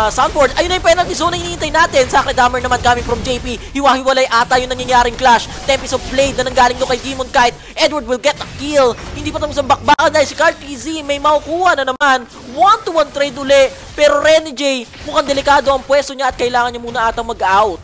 Soundboard. Ayun na yung penalty zone na hinihintay natin. Sacred Hammer naman coming from JP. Hiwa-hiwalay ata yung nangyayaring clash. Tempest of Blade na nanggaling doon kay Demon Kite. Edward will get a kill. Hindi pa tapos ang bakbakan dahil si CarTZ may makukuha na naman. 1-to-1 trade uli. Pero Renny J, mukhang delikado ang pwesto niya at kailangan niya muna atang mag-out.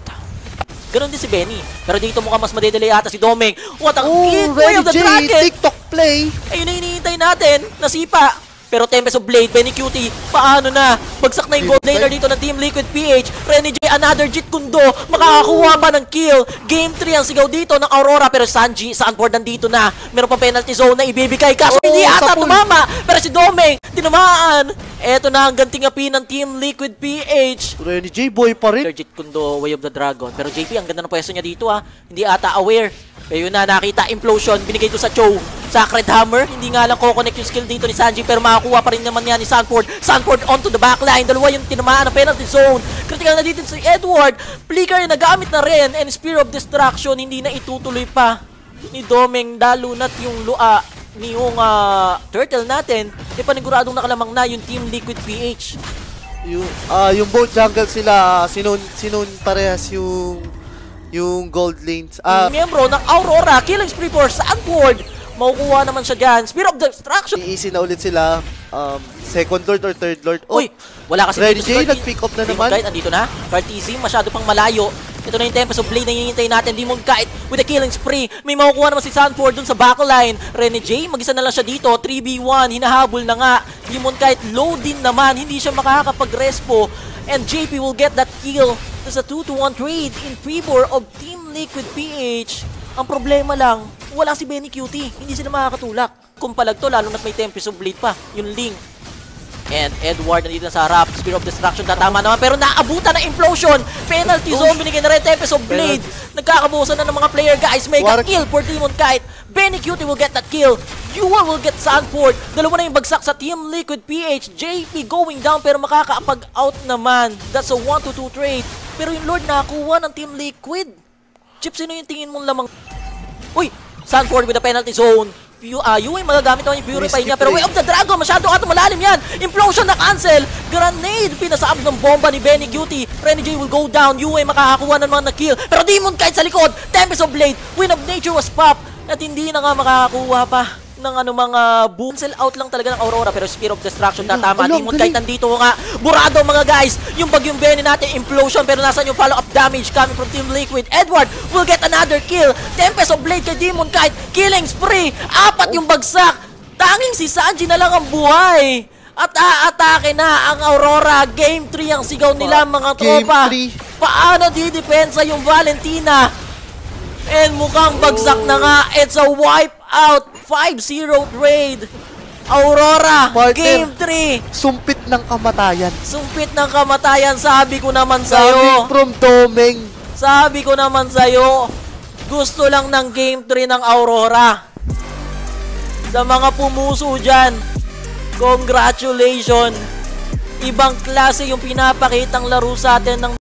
Ganon din si Benny. Pero dito mukhang mas madedelay ata si Domeng. What a kick! Way of the Dragon! TikTok play! Ayun na hinihintay natin. Nasipa. Pero Tempest of Blade, Benny Cutie, paano na? Bagsak na yung gold laner dito ng Team Liquid PH. Renny J, another Jeet Kundo. Makakakuha pa ng kill. Game 3 ang sigaw dito ng Aurora. Pero Sanji, Soundboard nandito na. Meron pa penalty zone na ibibigay. Kaso hindi ata tumama. Pero si Domeng, tinamaan. Eto na ang ganting api ng Team Liquid PH. Renny J, boy pa rin. Jeet Kundo, Way of the Dragon. Pero JP, ang ganda ng pwesto niya dito ha. Hindi ata aware. Kaya yun na, nakita implosion, binigay ito sa Cho. Sacred Hammer, hindi nga lang ko-connect yung skill dito ni Sanji, pero makakuha pa rin naman yan ni Sanford. Sanford onto the backline, dalawa yung tinamaan ng penalty zone. Critical na dito si Edward. Flicker nagamit na rin, and Spear of Destruction, hindi na itutuloy pa ni Domeng, dalunat yung lua ni yung turtle natin. Di paniguradong nakalamang na yung Team Liquid PH. Yung both jungle sila, sinon parehas yung gold lanes. Miyembro ng Aurora, killing spree for Sanford. Makukuha naman siya dyan. Spear of Destruction. Easy na ulit sila. Second lord or third lord. Uy, wala kasi Renny dito J, nag-pick up na naman. Kite, andito na. CarTZ, masyado pang malayo. Ito na yung Tempest of Blade na hinihintay natin. Demon Kite with a killing spree. May makukuha naman si Sanford dun sa backline. Renny J, mag-isa na lang siya dito. 3v1, hinahabol na nga. Demon Kite, low din naman. Hindi siya makakapag-respo. And JP will get that kill. There's a 2-to-1 trade in favor of Team Liquid PH. Ang problema lang, wala si Benny Cutie. Hindi sila makakatulak. Kung palag to, lalo na't may Tempest of Blade pa. Yung Ling. And Edward nandito na sa harap. Spear of Destruction, tatama naman. Pero naabutan na implosion. Penalty zone, binigay na rin Tempest of Blade. Nagkakabusan na ng mga player, guys. Mega kill for Demon Kite. Benny Cutie will get that kill. Yuwa will get Sanford. Dalawa na yung bagsak sa Team Liquid PH. JP going down pero makakapag-out naman. That's a 1-to-2 trade. Pero yung Lord nakakuha ng Team Liquid. Chip, sino yung tingin mong lamang? Uy! Sanford with a penalty zone. Yung magagamit naman yung Purify niya. Pero Way of the Dragon, masyado ato malalim yan. Implosion na cancel. Grenade, pinasaab ng bomba ni Benny Cutie. Renny J will go down. Yue makakakuha ng mga na-kill. Pero Demon Kite sa likod. Tempest of Blade. Wind of Nature was pop. At hindi na nga makakakuha pa ng mga boom. Cancel out lang talaga ng Aurora. Pero Spear of Destruction tatama. Demon Kite nandito nga. Burado mga guys. Yung bagyong Benny natin, implosion. Pero nasan yung follow-up damage coming from Team Liquid. Edward will get another kill. Tempest of Blade kay Demon Kite. Killing spree. 4 yung bagsak. Tanging si Sanji na lang ang buhay. At aatake na ang Aurora. Game 3 ang sigaw nila mga tropa. Paano didepensa yung Valentina? And mukhang bagsak na nga. It's a wipe out. 5-0 trade. Aurora, partner, Game 3. Sumpit ng kamatayan. Sumpit ng kamatayan. Sabi ko naman sa'yo. From Domeng. Sabi ko naman sa'yo. Gusto lang ng Game 3 ng Aurora. Sa mga pumuso dyan, congratulations. Ibang klase yung pinapakitang laro sa atin ng